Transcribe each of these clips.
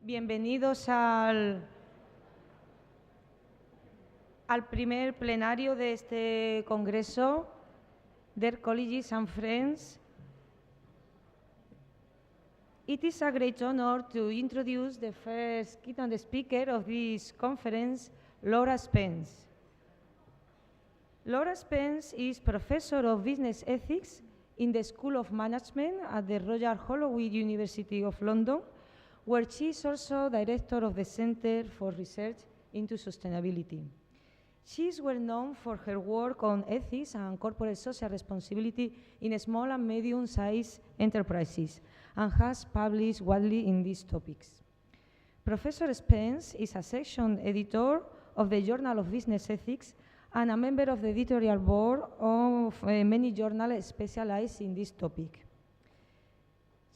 Bienvenidos al primer plenario de este congreso, Dear Colleagues and Friends. It is a great honor to introduce the first keynote speaker of this conference, Laura Spence. Laura Spence is Professor of Business Ethics in the School of Management at the Royal Holloway University of London, where she is also Director of the Centre for Research into Sustainability. She is well known for her work on ethics and corporate social responsibility in small and medium-sized enterprises and has published widely in these topics. Professor Spence is a section editor of the Journal of Business Ethics and a member of the editorial board of many journals specialized in this topic.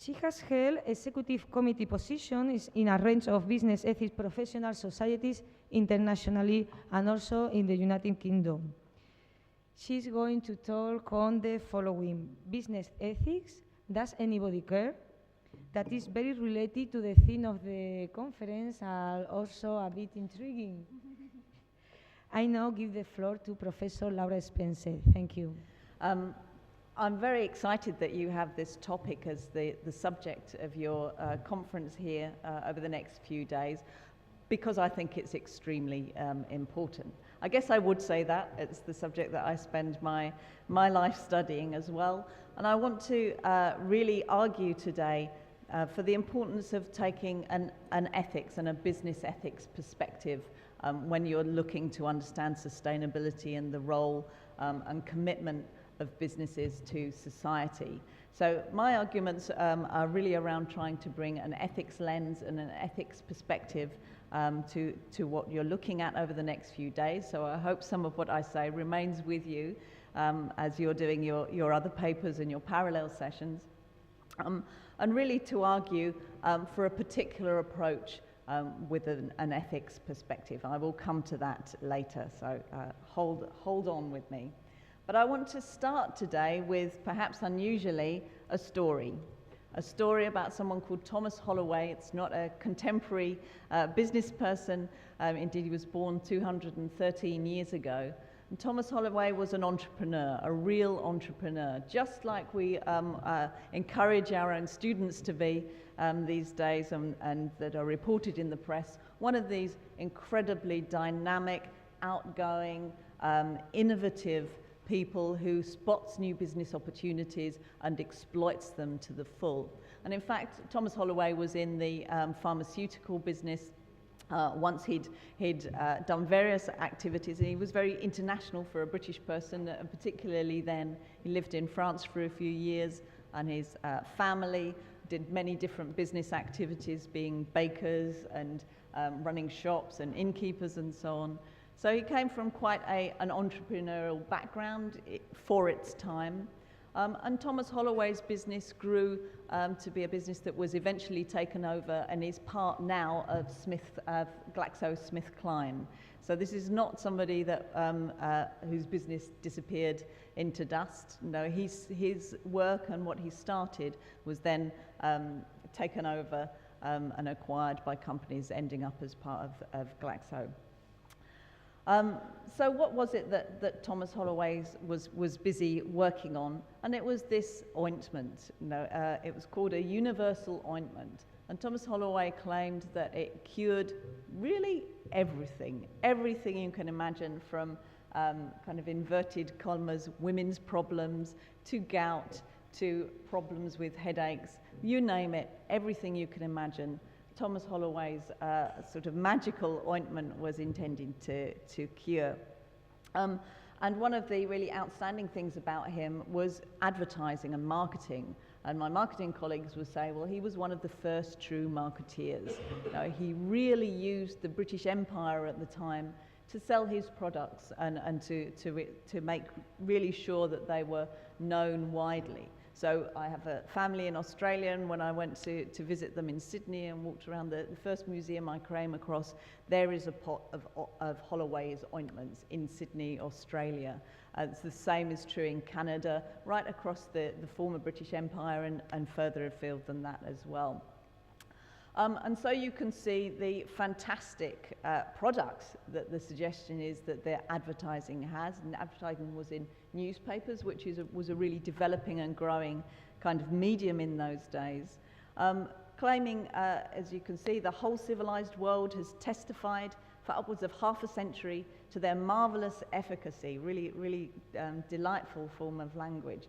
She has held executive committee positions in a range of business ethics professional societies internationally and also in the United Kingdom. She's going to talk on the following: business ethics, does anybody care? That is very related to the theme of the conference and also a bit intriguing. I now give the floor to Professor Laura Spence. Thank you. I'm very excited that you have this topic as the subject of your conference here over the next few days, because I think it's extremely important. I guess I would say that it's the subject that I spend my life studying as well. And I want to really argue today for the importance of taking an ethics and a business ethics perspective when you're looking to understand sustainability and the role and commitment of businesses to society. So my arguments are really around trying to bring an ethics lens and an ethics perspective to what you're looking at over the next few days. So I hope some of what I say remains with you as you're doing your other papers and your parallel sessions. And really to argue for a particular approach with an ethics perspective. I will come to that later, so hold on with me. But I want to start today with, perhaps unusually, a story about someone called Thomas Holloway. It's not a contemporary business person. Indeed, he was born 213 years ago. And Thomas Holloway was an entrepreneur, a real entrepreneur, just like we encourage our own students to be these days and that are reported in the press. One of these incredibly dynamic, outgoing, innovative people who spots new business opportunities and exploits them to the full. And in fact, Thomas Holloway was in the pharmaceutical business. Once he'd done various activities, and he was very international for a British person, particularly then. He lived in France for a few years, and his family did many different business activities, being bakers and running shops and innkeepers and so on. So he came from quite an entrepreneurial background for its time. And Thomas Holloway's business grew to be a business that was eventually taken over and is part now of GlaxoSmithKline. So this is not somebody that whose business disappeared into dust. No, his work and what he started was then taken over and acquired by companies, ending up as part of Glaxo. So what was it that Thomas Holloway was busy working on? And it was this ointment. It was called a universal ointment. And Thomas Holloway claimed that it cured really everything you can imagine, from kind of inverted commas, women's problems, to gout, to problems with headaches, you name it, everything you can imagine. Thomas Holloway's sort of magical ointment was intended to cure. And one of the really outstanding things about him was advertising and marketing. And my marketing colleagues would say, well, he was one of the first true marketeers. He really used the British Empire at the time to sell his products and to make really sure that they were known widely. So I have a family in Australia, and when I went to visit them in Sydney and walked around the first museum I came across, there is a pot of Holloway's ointments in Sydney, Australia. It's the same is true in Canada, right across the former British Empire and further afield than that as well. And so you can see the fantastic products that the suggestion is that their advertising has. And advertising was in newspapers, which was a really developing and growing kind of medium in those days. Claiming, as you can see, the whole civilized world has testified for upwards of half a century to their marvelous efficacy, really delightful form of language.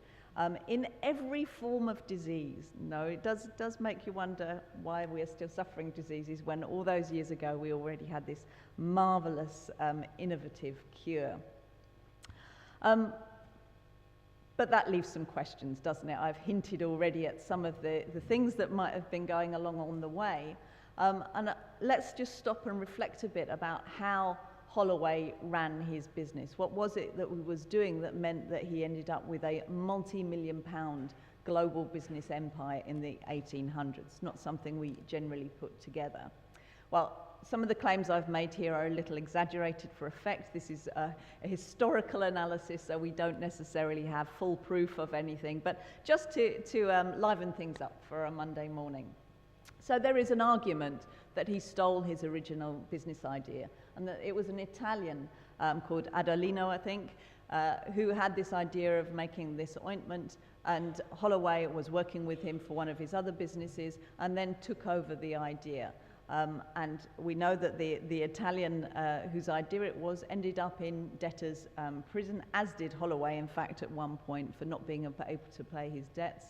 In every form of disease. No, it does make you wonder why we are still suffering diseases when all those years ago we already had this marvelous, innovative cure. But that leaves some questions, doesn't it? I've hinted already at some of the things that might have been going along on the way. And let's just stop and reflect a bit about how Holloway ran his business. What was it that he was doing that meant that he ended up with a multi-million-pound global business empire in the 1800s? Not something we generally put together. Well, some of the claims I've made here are a little exaggerated for effect. This is a historical analysis, so we don't necessarily have full proof of anything, but just to liven things up for a Monday morning. So there is an argument that he stole his original business idea, and that it was an Italian called Adolino, I think, who had this idea of making this ointment, and Holloway was working with him for one of his other businesses and then took over the idea. And we know that the Italian whose idea it was ended up in debtor's prison, as did Holloway, in fact, at one point, for not being able to pay his debts.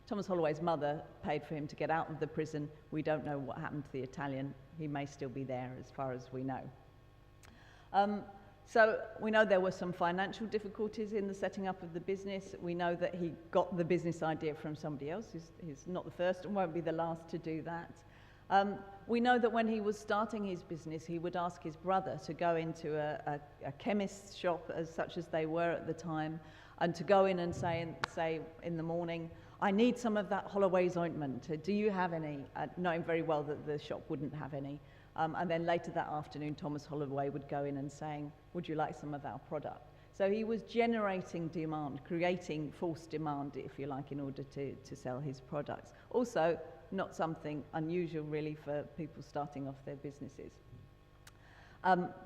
Thomas Holloway's mother paid for him to get out of the prison. We don't know what happened to the Italian. He may still be there, as far as we know. So we know there were some financial difficulties in the setting up of the business. We know that he got the business idea from somebody else. He's not the first and won't be the last to do that. We know that when he was starting his business, he would ask his brother to go into a chemist's shop, such as they were at the time, and to go in and say in the morning, I need some of that Holloway's ointment. Do you have any? Knowing very well that the shop wouldn't have any. And then later that afternoon, Thomas Holloway would go in and saying, would you like some of our product? So he was generating demand, creating false demand, if you like, in order to sell his products. Also, not something unusual really for people starting off their businesses.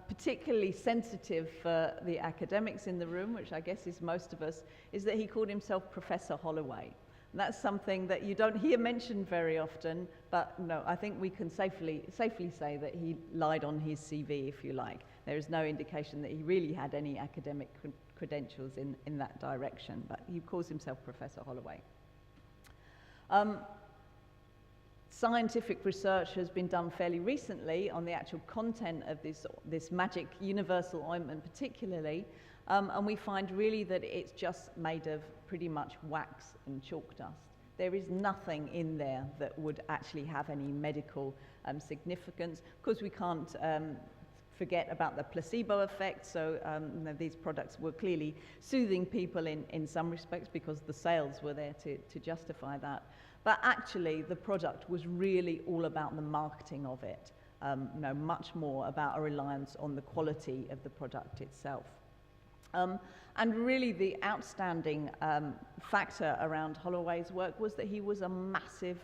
Particularly sensitive for the academics in the room, which I guess is most of us, is that he called himself Professor Holloway. And that's something that you don't hear mentioned very often, but no, I think we can safely say that he lied on his CV, if you like. There is no indication that he really had any academic credentials in that direction, but he calls himself Professor Holloway. Scientific research has been done fairly recently on the actual content of this magic universal ointment particularly, and we find really that it's just made of pretty much wax and chalk dust. There is nothing in there that would actually have any medical significance. Of course, we can't forget about the placebo effect, so these products were clearly soothing people in some respects because the sales were there to justify that. But actually, the product was really all about the marketing of it, much more about a reliance on the quality of the product itself. And really the outstanding factor around Holloway's work was that he was a massive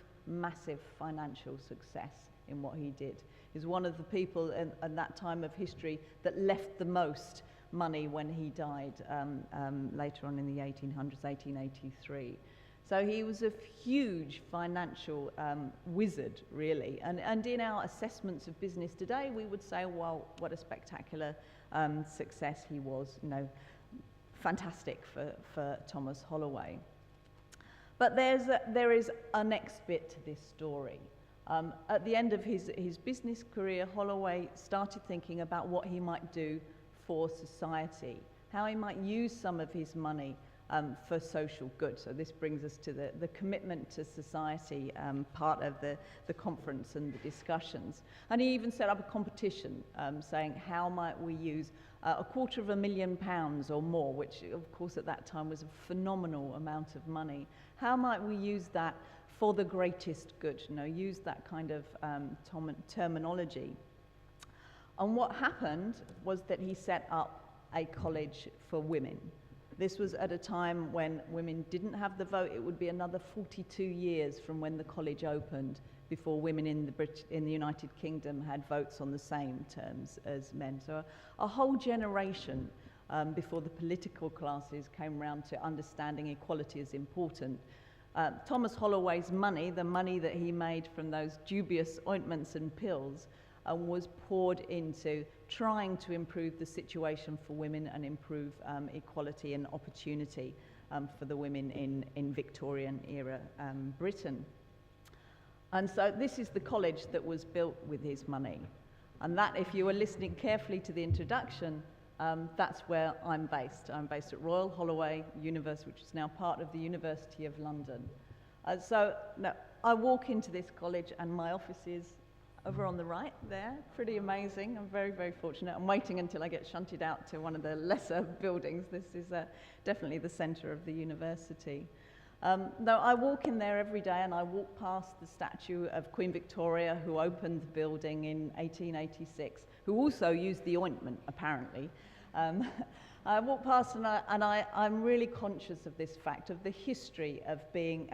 financial success in what he did. He's one of the people in that time of history that left the most money when he died later on in the 1800s, 1883. So he was a huge financial wizard, really. And in our assessments of business today, we would say, well, what a spectacular success he was, fantastic for Thomas Holloway. But there is a next bit to this story. At the end of his business career, Holloway started thinking about what he might do for society, how he might use some of his money for social good. So this brings us to the commitment to society part of the conference and the discussions. And he even set up a competition saying, how might we use £250,000 or more, which of course at that time was a phenomenal amount of money. How might we use that for the greatest good? Use that kind of terminology. And what happened was that he set up a college for women. This was at a time when women didn't have the vote. It would be another 42 years from when the college opened before women in the United Kingdom had votes on the same terms as men. So a whole generation before the political classes came round to understanding equality as important. Thomas Holloway's money, the money that he made from those dubious ointments and pills, was poured into trying to improve the situation for women and improve equality and opportunity for the women in Victorian era Britain. And so this is the college that was built with his money. And that, if you were listening carefully to the introduction, that's where I'm based. I'm based at Royal Holloway University, which is now part of the University of London. So now, I walk into this college and my office is over on the right there. Pretty amazing. I'm very, very fortunate. I'm waiting until I get shunted out to one of the lesser buildings. This is definitely the centre of the university. Though I walk in there every day and I walk past the statue of Queen Victoria, who opened the building in 1886, who also used the ointment, apparently. I walk past and I'm really conscious of this fact, of the history of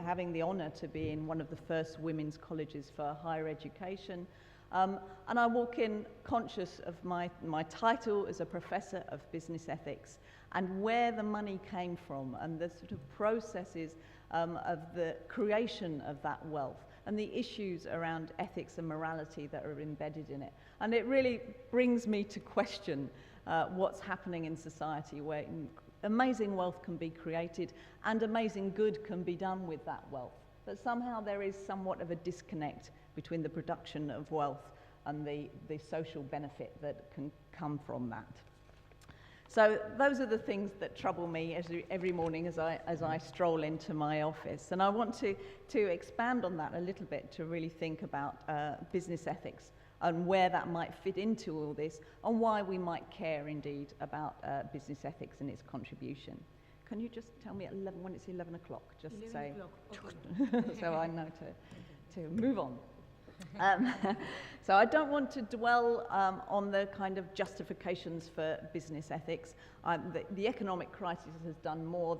having the honour to be in one of the first women's colleges for higher education. And I walk in conscious of my title as a professor of business ethics and where the money came from and the sort of processes of the creation of that wealth and the issues around ethics and morality that are embedded in it. And it really brings me to question what's happening in society, where amazing wealth can be created and amazing good can be done with that wealth. But somehow there is somewhat of a disconnect between the production of wealth and the social benefit that can come from that. So those are the things that trouble me every morning as I stroll into my office. And I want to expand on that a little bit to really think about business ethics and where that might fit into all this and why we might care indeed about business ethics and its contribution. Can you just tell me at 11, when it's 11 o'clock, just 11 say, okay. So I know to move on. So I don't want to dwell on the kind of justifications for business ethics. The economic crisis has done more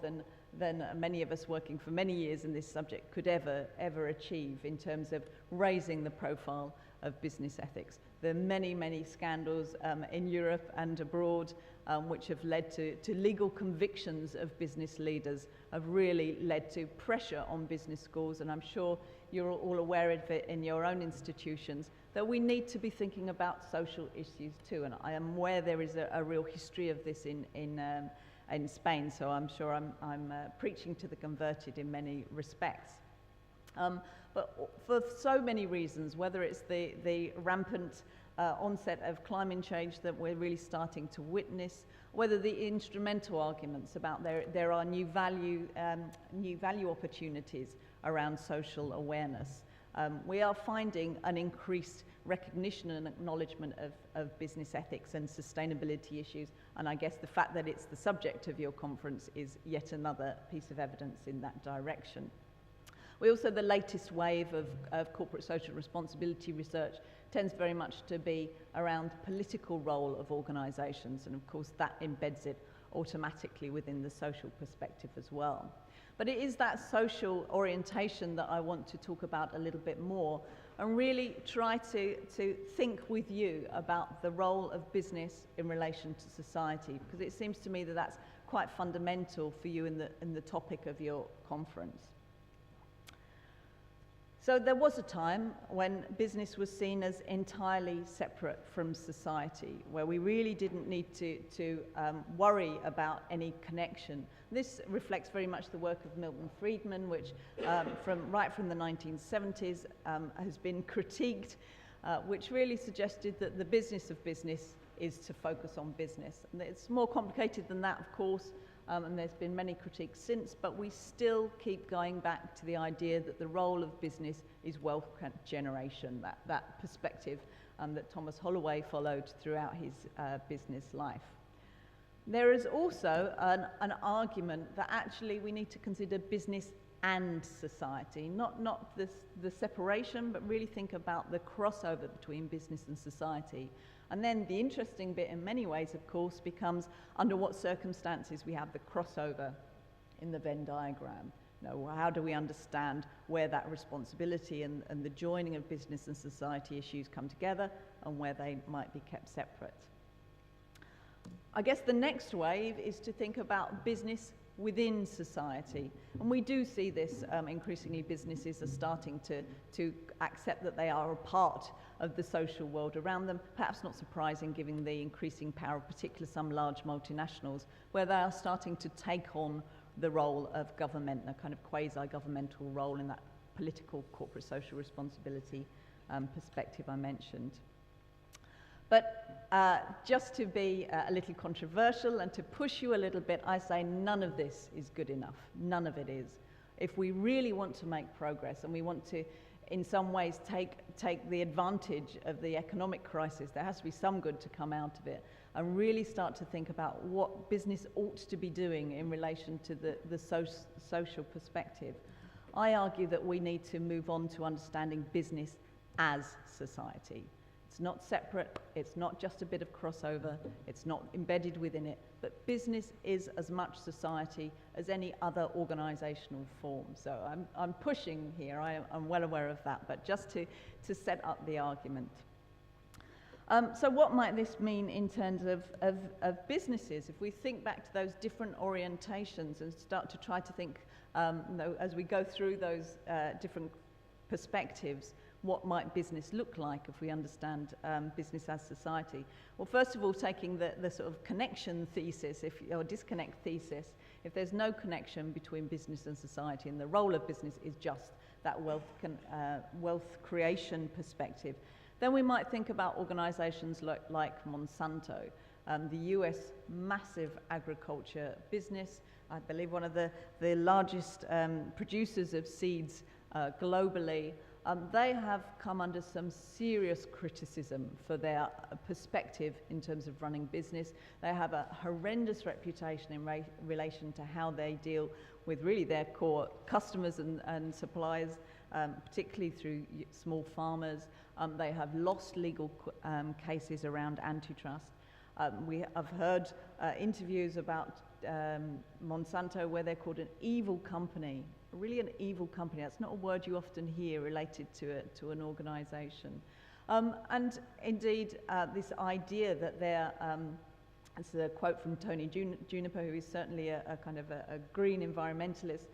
than many of us working for many years in this subject could ever achieve in terms of raising the profile of business ethics. There are many, many scandals in Europe and abroad which have led to legal convictions of business leaders, have really led to pressure on business schools, and I'm sure you're all aware of it in your own institutions, that we need to be thinking about social issues too. And I am aware there is a real history of this in Spain, so I'm sure I'm preaching to the converted in many respects. But for so many reasons, whether it's the rampant onset of climate change that we're really starting to witness, whether the instrumental arguments about there are new value opportunities around social awareness, we are finding an increased recognition and acknowledgement of business ethics and sustainability issues, and I guess the fact that it's the subject of your conference is yet another piece of evidence in that direction. We also, the latest wave of corporate social responsibility research tends very much to be around the political role of organisations, and of course that embeds it automatically within the social perspective as well. But it is that social orientation that I want to talk about a little bit more and really try to think with you about the role of business in relation to society, because it seems to me that that's quite fundamental for you in the topic of your conference. So there was a time when business was seen as entirely separate from society, where we really didn't need to worry about any connection. This reflects very much the work of Milton Friedman, which right from the 1970s has been critiqued, which really suggested that the business of business is to focus on business. And it's more complicated than that, of course, and there's been many critiques since, but we still keep going back to the idea that the role of business is wealth generation, that perspective that Thomas Holloway followed throughout his business life. There is also an argument that actually we need to consider business and society, not the separation, but really think about the crossover between business and society. And then the interesting bit in many ways, of course, becomes under what circumstances we have the crossover in the Venn diagram. You know, how do we understand where that responsibility and the joining of business and society issues come together and where they might be kept separate? I guess the next wave is to think about business within society. And we do see this increasingly. Businesses are starting to accept that they are a part of the social world around them, perhaps not surprising given the increasing power of particularly some large multinationals, where they are starting to take on the role of government, a kind of quasi-governmental role in that political corporate social responsibility perspective I mentioned. But just to be a little controversial and to push you a little bit, I say none of this is good enough. None of it is. If we really want to make progress and we want to, in some ways, take the advantage of the economic crisis, there has to be some good to come out of it, and really start to think about what business ought to be doing in relation to the social perspective. I argue that we need to move on to understanding business as society. It's not separate, it's not just a bit of crossover, it's not embedded within it, but business is as much society as any other organisational form. So I'm pushing here, I'm well aware of that, but just to set up the argument. So what might this mean in terms of businesses? If we think back to those different orientations and start to try to think, as we go through those different perspectives, what might business look like if we understand business as society? Well, first of all, taking the sort of connection thesis, or disconnect thesis, if there's no connection between business and society and the role of business is just that wealth creation perspective, then we might think about organizations like Monsanto, the US massive agriculture business, I believe one of the largest producers of seeds globally. They have come under some serious criticism for their perspective in terms of running business. They have a horrendous reputation in relation to how they deal with really their core customers and suppliers, particularly through small farmers. They have lost legal cases around antitrust. We have heard interviews about Monsanto where they're called an evil company. Really an evil company. That's not a word you often hear related to an organisation. And indeed, this idea that they're, it's a quote from Tony Juniper, who is certainly a kind of a green environmentalist,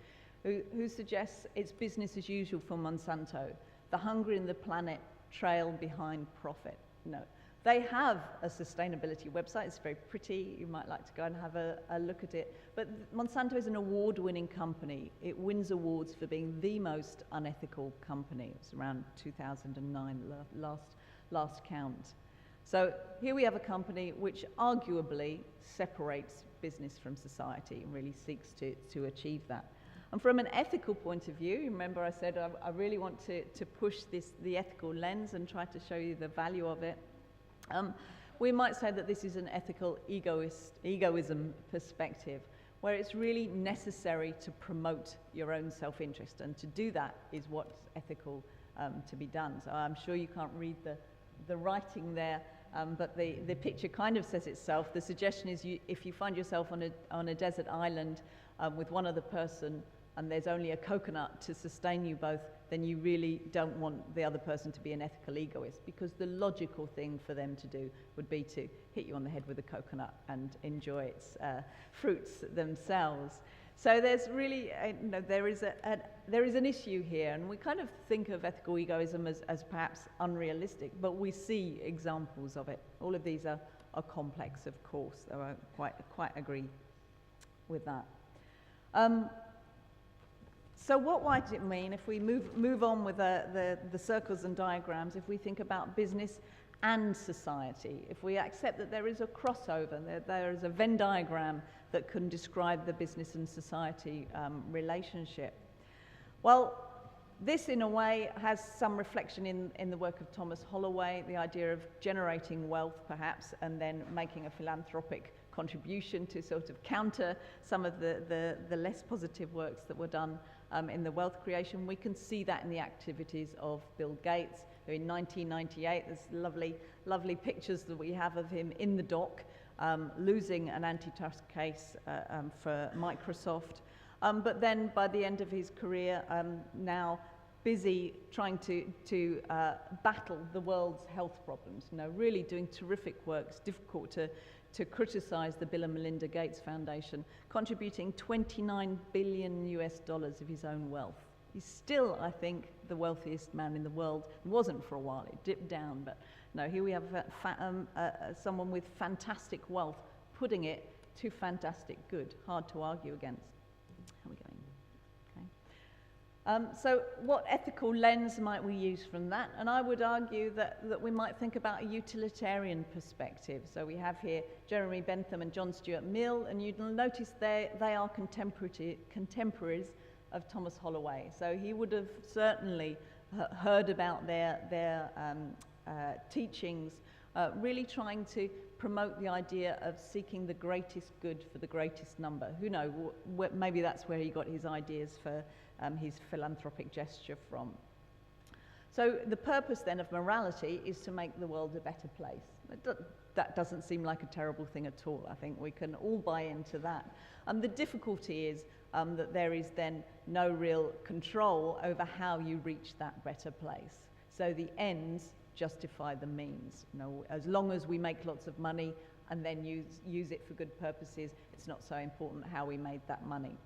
who suggests it's business as usual for Monsanto. The hunger in the planet trail behind profit. No. They have a sustainability website. It's very pretty. You might like to go and have a look at it. But Monsanto is an award-winning company. It wins awards for being the most unethical company. It was around 2009, last count. So here we have a company which arguably separates business from society and really seeks to achieve that. And from an ethical point of view, remember I said I really want to push the ethical lens and try to show you the value of it. We might say that this is an ethical egoism perspective, where it's really necessary to promote your own self-interest, and to do that is what's ethical to be done. So I'm sure you can't read the writing there, but the picture kind of says itself. The suggestion is if you find yourself on a desert island with one other person, and there's only a coconut to sustain you both, then you really don't want the other person to be an ethical egoist, because the logical thing for them to do would be to hit you on the head with a coconut and enjoy its fruits themselves. So there's really, there is an issue here, and we kind of think of ethical egoism as perhaps unrealistic, but we see examples of it. All of these are complex, of course, though I quite agree with that. So what might it mean if we move on with the circles and diagrams, if we think about business and society, if we accept that there is a crossover, there is a Venn diagram that can describe the business and society relationship? Well, this in a way has some reflection in the work of Thomas Holloway, the idea of generating wealth perhaps and then making a philanthropic contribution to sort of counter some of the less positive works that were done in the wealth creation. We can see that in the activities of Bill Gates, who in 1998, there's lovely pictures that we have of him in the dock, losing an antitrust case for Microsoft. But then by the end of his career, now busy trying to battle the world's health problems, really doing terrific work. It's difficult to criticize the Bill and Melinda Gates Foundation, contributing $29 billion US of his own wealth. He's still, I think, the wealthiest man in the world. It wasn't for a while, it dipped down, but no, here we have someone with fantastic wealth, putting it to fantastic good. Hard to argue against. How are we going? So what ethical lens might we use from that? And I would argue that we might think about a utilitarian perspective. So we have here Jeremy Bentham and John Stuart Mill, and you'll notice they are contemporaries of Thomas Holloway. So he would have certainly heard about their teachings, really trying to promote the idea of seeking the greatest good for the greatest number. Who knows, maybe that's where he got his ideas for his philanthropic gesture from. So the purpose then of morality is to make the world a better place. That doesn't seem like a terrible thing at all. I think we can all buy into that. The difficulty is that there is then no real control over how you reach that better place. So the ends justify the means. As long as we make lots of money and then use it for good purposes, it's not so important how we made that money.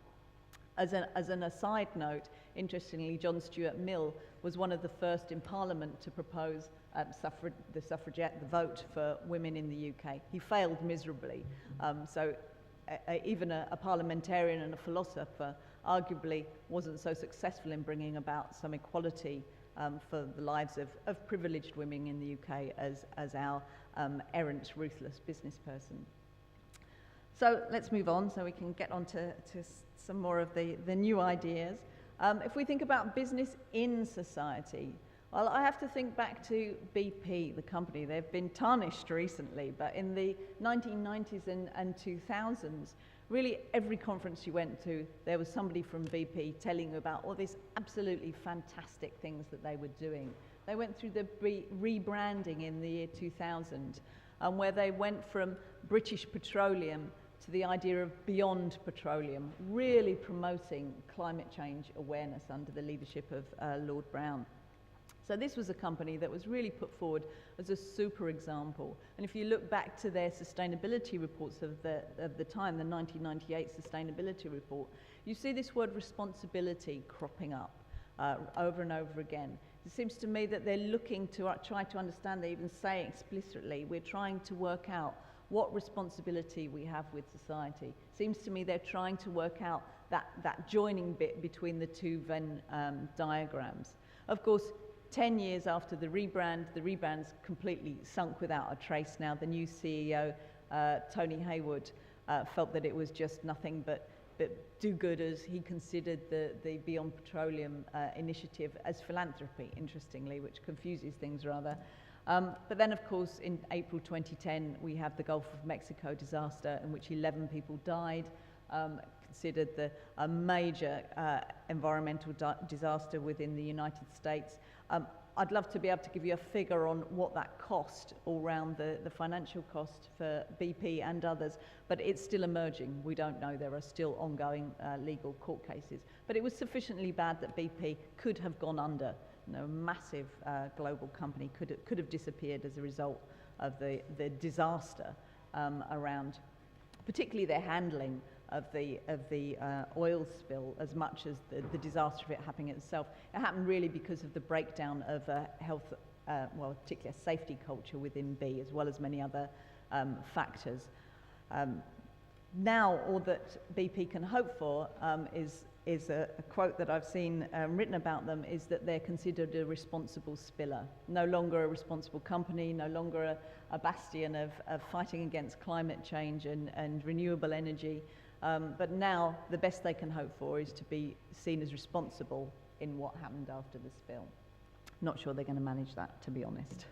As an aside note, interestingly, John Stuart Mill was one of the first in Parliament to propose the suffragette, the vote for women in the UK. He failed miserably. So even a parliamentarian and a philosopher arguably wasn't so successful in bringing about some equality for the lives of privileged women in the UK as our errant, ruthless business person. So let's move on so we can get on to some more of the new ideas. If we think about business in society, well, I have to think back to BP, the company. They've been tarnished recently, but in the 1990s and 2000s, really every conference you went to, there was somebody from BP telling you about all these absolutely fantastic things that they were doing. They went through the rebranding in the year 2000, where they went from British Petroleum to the idea of beyond petroleum, really promoting climate change awareness under the leadership of Lord Brown. So this was a company that was really put forward as a super example. And if you look back to their sustainability reports of the time, the 1998 sustainability report, you see this word responsibility cropping up over and over again. It seems to me that they're looking to try to understand, they even say explicitly, we're trying to work out what responsibility we have with society. Seems to me they're trying to work out that joining bit between the two Venn diagrams. Of course, 10 years after the rebrand's completely sunk without a trace now. The new CEO, Tony Hayward, felt that it was just nothing but do-gooders. He considered the Beyond Petroleum initiative as philanthropy, interestingly, which confuses things rather. But then, of course, in April 2010, we have the Gulf of Mexico disaster in which 11 people died, considered a major environmental disaster within the United States. I'd love to be able to give you a figure on what that cost, all round the financial cost for BP and others, but it's still emerging. We don't know. There are still ongoing legal court cases. But it was sufficiently bad that BP could have gone under. A massive global company could have disappeared as a result of the disaster around, particularly their handling of the oil spill, as much as the disaster of it happening itself. It happened really because of the breakdown of health, particularly a safety culture within B, as well as many other factors. Now, all that BP can hope for is a quote that I've seen written about them, is that they're considered a responsible spiller. No longer a responsible company, no longer a bastion of fighting against climate change and renewable energy. But now the best they can hope for is to be seen as responsible in what happened after the spill. Not sure they're going to manage that, to be honest.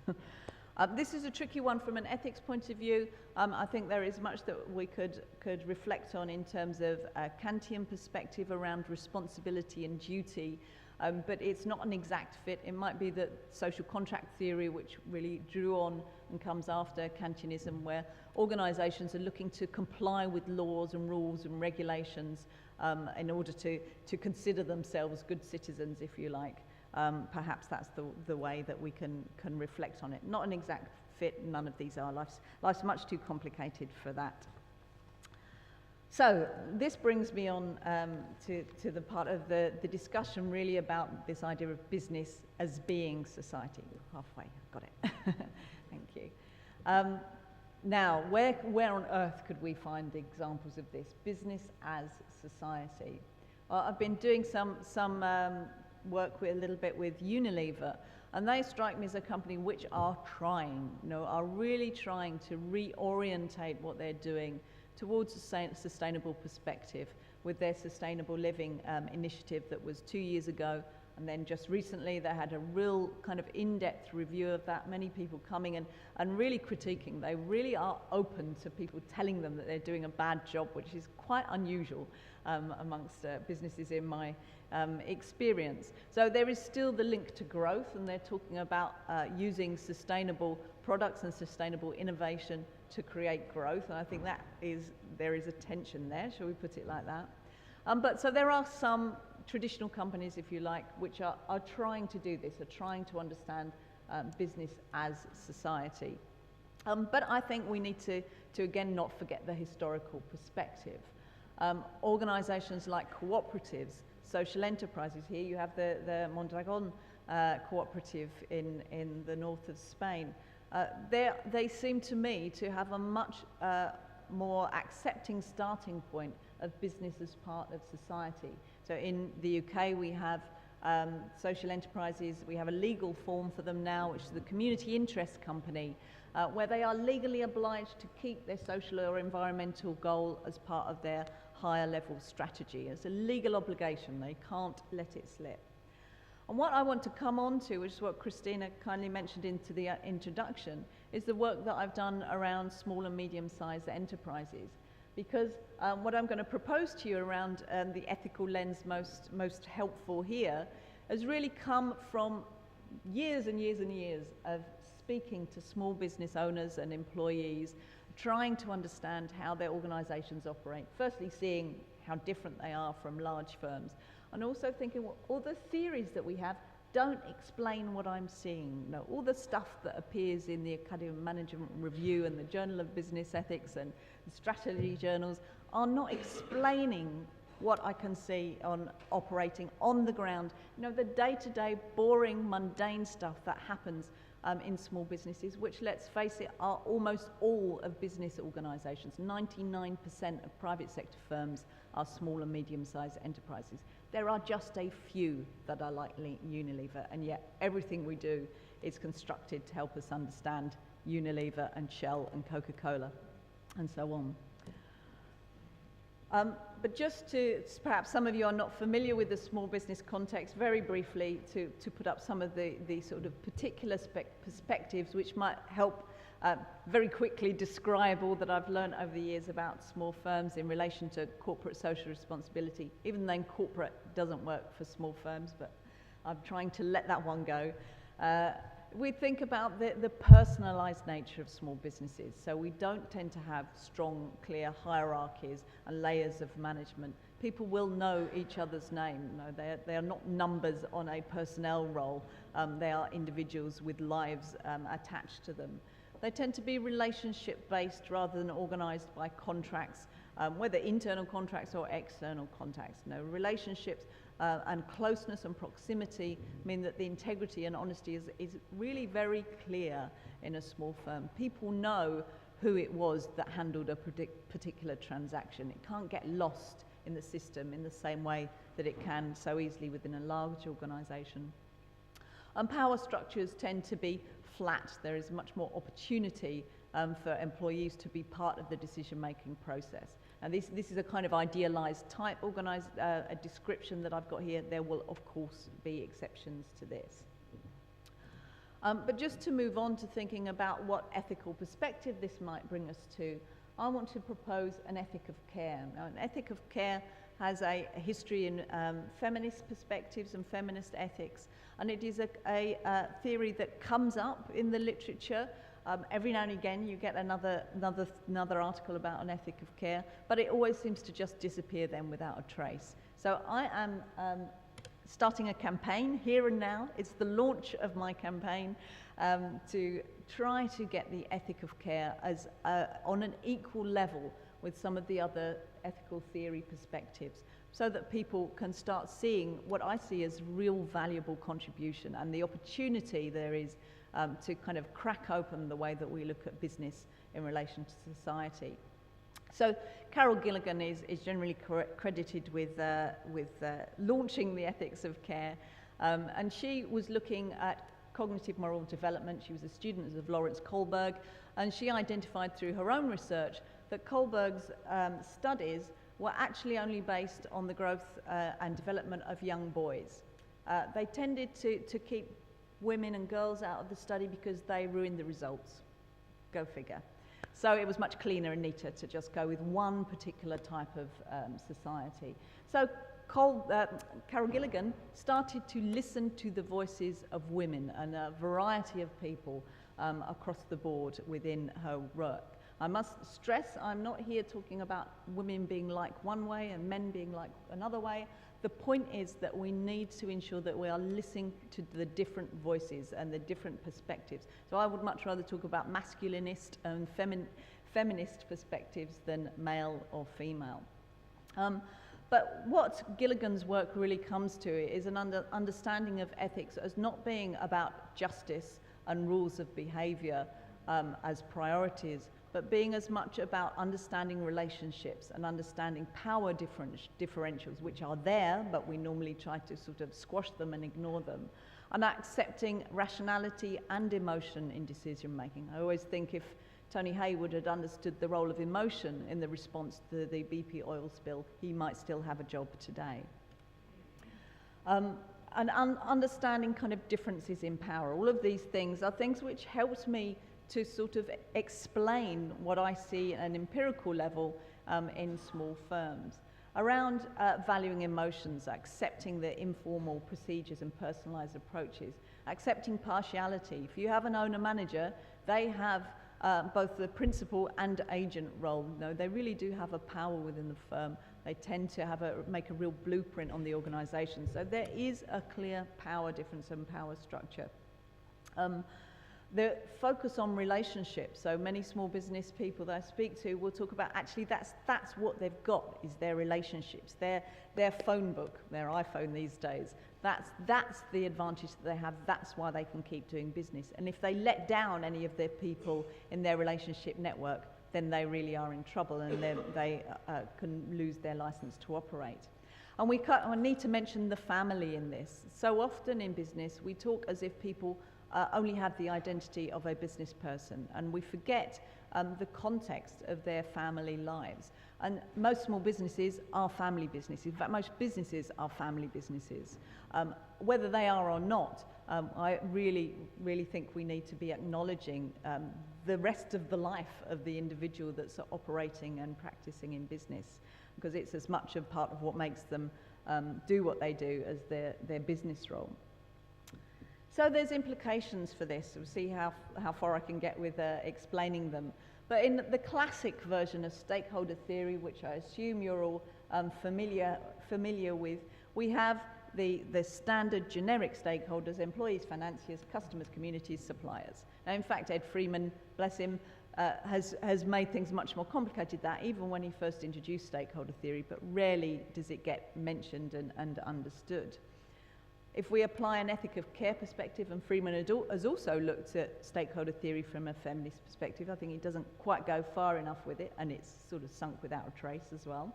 This is a tricky one from an ethics point of view. I think there is much that we could reflect on in terms of a Kantian perspective around responsibility and duty, but it's not an exact fit. It might be that social contract theory, which really drew on and comes after Kantianism, where organisations are looking to comply with laws and rules and regulations in order to consider themselves good citizens, if you like. Perhaps that's the way that we can reflect on it. Not an exact fit, none of these are. Life's much too complicated for that. So this brings me on to the part of the discussion really about this idea of business as being society. Halfway, got it. Thank you. Now, where on earth could we find examples of this? Business as society. Well, I've been doing some work with a little bit with Unilever, and they strike me as a company which are trying, are really trying to reorientate what they're doing towards a sustainable perspective with their sustainable living initiative that was 2 years ago, and then just recently they had a real kind of in-depth review of that, many people coming and really critiquing. They really are open to people telling them that they're doing a bad job, which is quite unusual amongst businesses in my experience. So there is still the link to growth, and they're talking about using sustainable products and sustainable innovation to create growth, and I think there is a tension there, shall we put it like that. But so there are some traditional companies, if you like, which are trying to do this, are trying to understand business as society. But I think we need to again not forget the historical perspective. Organisations like cooperatives, social enterprises, here you have the Mondragon cooperative in the north of Spain. They seem to me to have a much more accepting starting point of business as part of society. So in the UK we have social enterprises, we have a legal form for them now, which is the community interest company, where they are legally obliged to keep their social or environmental goal as part of their higher level strategy. It's a legal obligation, they can't let it slip. And what I want to come on to, which is what Christina kindly mentioned into the introduction, is the work that I've done around small and medium-sized enterprises. Because what I'm going to propose to you around the ethical lens most helpful here has really come from years and years and years of speaking to small business owners and employees, trying to understand how their organisations operate. Firstly, seeing how different they are from large firms, and also thinking, well, all the theories that we have don't explain what I'm seeing. No, all the stuff that appears in the Academy of Management Review and the Journal of Business Ethics and the strategy journals are not explaining what I can see on operating on the ground. The day-to-day, boring, mundane stuff that happens in small businesses, which, let's face it, are almost all of business organisations. 99% of private sector firms are small and medium-sized enterprises. There are just a few that are like Unilever, and yet everything we do is constructed to help us understand Unilever and Shell and Coca-Cola and so on. But just to, perhaps some of you are not familiar with the small business context, very briefly to put up some of the sort of particular perspectives which might help very quickly describe all that I've learned over the years about small firms in relation to corporate social responsibility, even though corporate doesn't work for small firms, but I'm trying to let that one go. We think about the personalised nature of small businesses. So we don't tend to have strong, clear hierarchies and layers of management. People will know each other's name. They are not numbers on a personnel roll. They are individuals with lives attached to them. They tend to be relationship-based rather than organised by contracts, whether internal contracts or external contacts. Relationships and closeness and proximity mean that the integrity and honesty is really very clear in a small firm. People know who it was that handled a particular transaction. It can't get lost in the system in the same way that it can so easily within a large organisation. And power structures tend to be flat. There is much more opportunity for employees to be part of the decision-making process. And this is a kind of idealized type a description that I've got here. There will, of course, be exceptions to this. But just to move on to thinking about what ethical perspective this might bring us to, I want to propose an ethic of care. Now, an ethic of care has a history in feminist perspectives and feminist ethics, and it is a theory that comes up in the literature. Every now and again you get another article about an ethic of care, but it always seems to just disappear then without a trace. So I am starting a campaign here and now. It's the launch of my campaign to try to get the ethic of care as on an equal level with some of the other ethical theory perspectives, so that people can start seeing what I see as real valuable contribution and the opportunity there is to kind of crack open the way that we look at business in relation to society. So Carol Gilligan is generally credited with launching the ethics of care, and she was looking at cognitive moral development. She was a student of Lawrence Kohlberg, and she identified through her own research that Kohlberg's studies were actually only based on the growth and development of young boys. They tended to keep women and girls out of the study because they ruined the results. Go figure. So it was much cleaner and neater to just go with one particular type of society. So Carol Gilligan started to listen to the voices of women and a variety of people across the board within her work. I must stress, I'm not here talking about women being like one way and men being like another way. The point is that we need to ensure that we are listening to the different voices and the different perspectives. So I would much rather talk about masculinist and feminist perspectives than male or female. But what Gilligan's work really comes to is an understanding of ethics as not being about justice and rules of behavior as priorities, but being as much about understanding relationships and understanding power differentials, which are there, but we normally try to sort of squash them and ignore them, and accepting rationality and emotion in decision making. I always think if Tony Hayward had understood the role of emotion in the response to the BP oil spill, he might still have a job today. And understanding kind of differences in power. All of these things are things which helped me to sort of explain what I see at an empirical level in small firms. Around valuing emotions, accepting the informal procedures and personalized approaches, accepting partiality. If you have an owner-manager, they have both the principal and agent role. No, they really do have a power within the firm. They tend to make a real blueprint on the organization. So there is a clear power difference and power structure. The focus on relationships. So many small business people that I speak to will talk about actually that's what they've got, is their relationships, their phone book, their iPhone these days. That's the advantage that they have. That's why they can keep doing business. And if they let down any of their people in their relationship network, then they really are in trouble, and they can lose their license to operate. And we need to mention the family in this. So often in business, we talk as if people only have the identity of a business person, and we forget the context of their family lives. And most small businesses are family businesses. In fact, most businesses are family businesses. Whether they are or not, I really, really think we need to be acknowledging the rest of the life of the individual that's operating and practicing in business, because it's as much a part of what makes them do what they do as their business role. So there's implications for this. We'll see how far I can get with explaining them. But in the classic version of stakeholder theory, which I assume you're all familiar with, we have the standard generic stakeholders: employees, financiers, customers, communities, suppliers. Now, in fact, Ed Freeman, bless him, has made things much more complicated than that, even when he first introduced stakeholder theory, but rarely does it get mentioned and understood. If we apply an ethic of care perspective, and Freeman has also looked at stakeholder theory from a feminist perspective, I think he doesn't quite go far enough with it, and it's sort of sunk without a trace as well.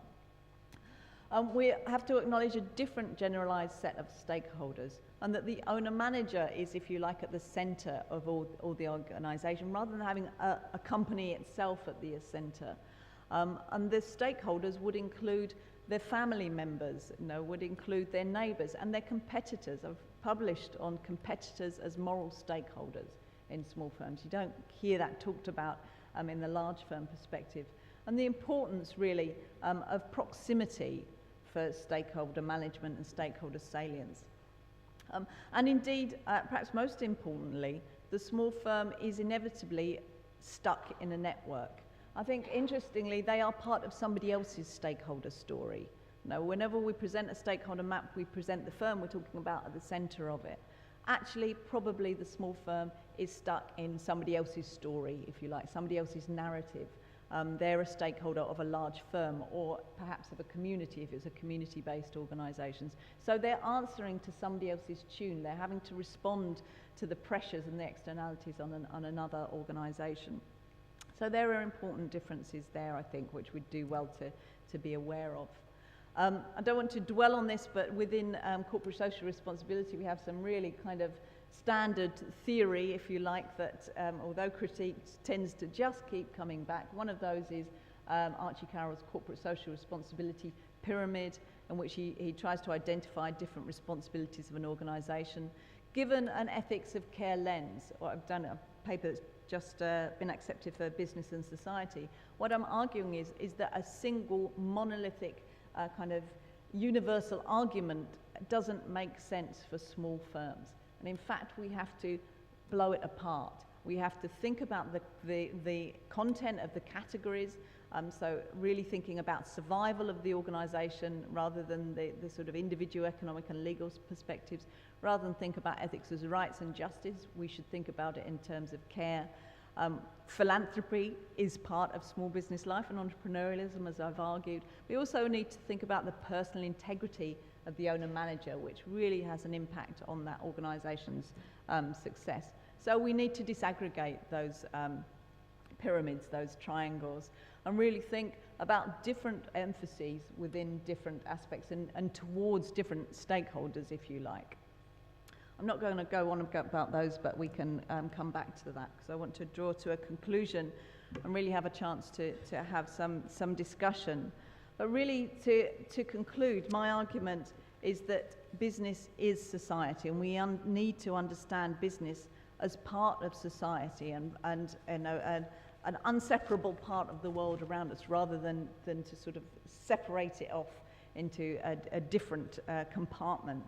We have to acknowledge a different generalized set of stakeholders, and that the owner-manager is, if you like, at the center of all the organization, rather than having a company itself at the center. And the stakeholders would include their family members, would include their neighbours and their competitors. I've published on competitors as moral stakeholders in small firms. You don't hear that talked about in the large firm perspective. And the importance really of proximity for stakeholder management and stakeholder salience. And indeed, perhaps most importantly, the small firm is inevitably stuck in a network. I think, interestingly, they are part of somebody else's stakeholder story. Whenever we present a stakeholder map, we present the firm we're talking about at the centre of it. Actually, probably the small firm is stuck in somebody else's story, if you like, somebody else's narrative. They're a stakeholder of a large firm, or perhaps of a community if it's a community-based organisations. So they're answering to somebody else's tune. They're having to respond to the pressures and the externalities on another organisation. So there are important differences there, I think, which we'd do well to be aware of. I don't want to dwell on this, but within corporate social responsibility, we have some really kind of standard theory, if you like, that although critique tends to just keep coming back. One of those is Archie Carroll's corporate social responsibility pyramid, in which he tries to identify different responsibilities of an organisation. Given an ethics of care lens, or I've done a paper that's just been accepted for business and society, what I'm arguing is that a single monolithic kind of universal argument doesn't make sense for small firms. And in fact, we have to blow it apart. We have to think about the content of the categories, so really thinking about survival of the organisation rather than the sort of individual economic and legal perspectives. Rather than think about ethics as rights and justice, we should think about it in terms of care. Philanthropy is part of small business life and entrepreneurialism, as I've argued. We also need to think about the personal integrity of the owner-manager, which really has an impact on that organisation's success. So we need to disaggregate those pyramids, those triangles, and really think about different emphases within different aspects and towards different stakeholders, if you like. I'm not going to go on about those, but we can come back to that, because I want to draw to a conclusion and really have a chance to have some discussion. But really, to conclude, my argument is that business is society, and we need to understand business as part of society and an inseparable part of the world around us, rather than to sort of separate it off into a different compartment.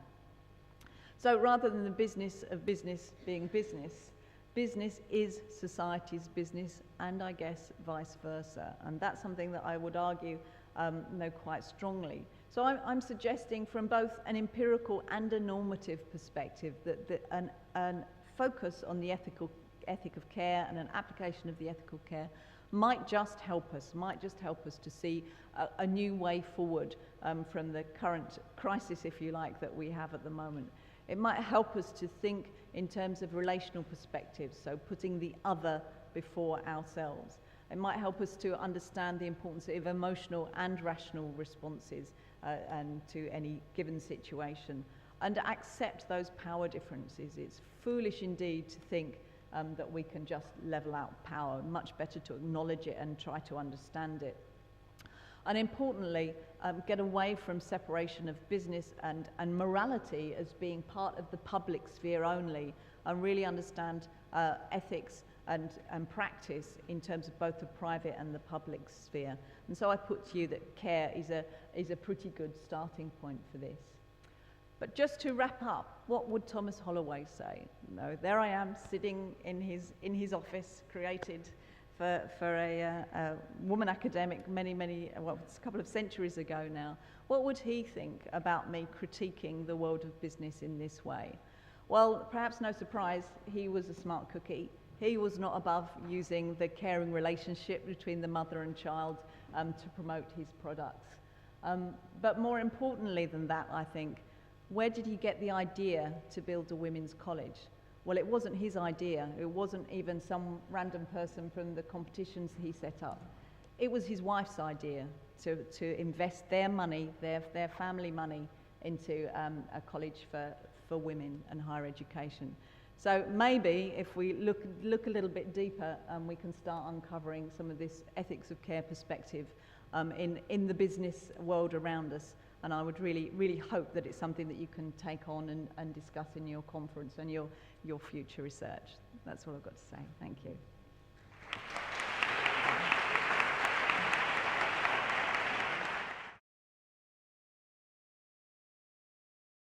So rather than the business of business being business, business is society's business, and I guess vice versa. And that's something that I would argue quite strongly. So I'm suggesting, from both an empirical and a normative perspective, that an focus on the ethic of care and an application of the ethical care might just help us to see a new way forward from the current crisis, if you like, that we have at the moment. It might help us to think in terms of relational perspectives, so putting the other before ourselves. It might help us to understand the importance of emotional and rational responses and to any given situation, and accept those power differences. It's foolish indeed to think that we can just level out power. Much better to acknowledge it and try to understand it. And importantly, get away from separation of business and morality as being part of the public sphere only, and really understand ethics and practice in terms of both the private and the public sphere. And so I put to you that care is a pretty good starting point for this. But just to wrap up, what would Thomas Holloway say? There I am sitting in his office, created for a woman academic it's a couple of centuries ago now. What would he think about me critiquing the world of business in this way? Well, perhaps no surprise, he was a smart cookie. He was not above using the caring relationship between the mother and child to promote his products. But more importantly than that, I think, where did he get the idea to build a women's college? Well, it wasn't his idea. It wasn't even some random person from the competitions he set up. It was his wife's idea to invest their money, their family money, into a college for women and higher education. So maybe if we look a little bit deeper, we can start uncovering some of this ethics of care perspective in the business world around us. And I would really hope that it's something that you can take on and discuss in your conference and your future research. That's all I've got to say. Thank you.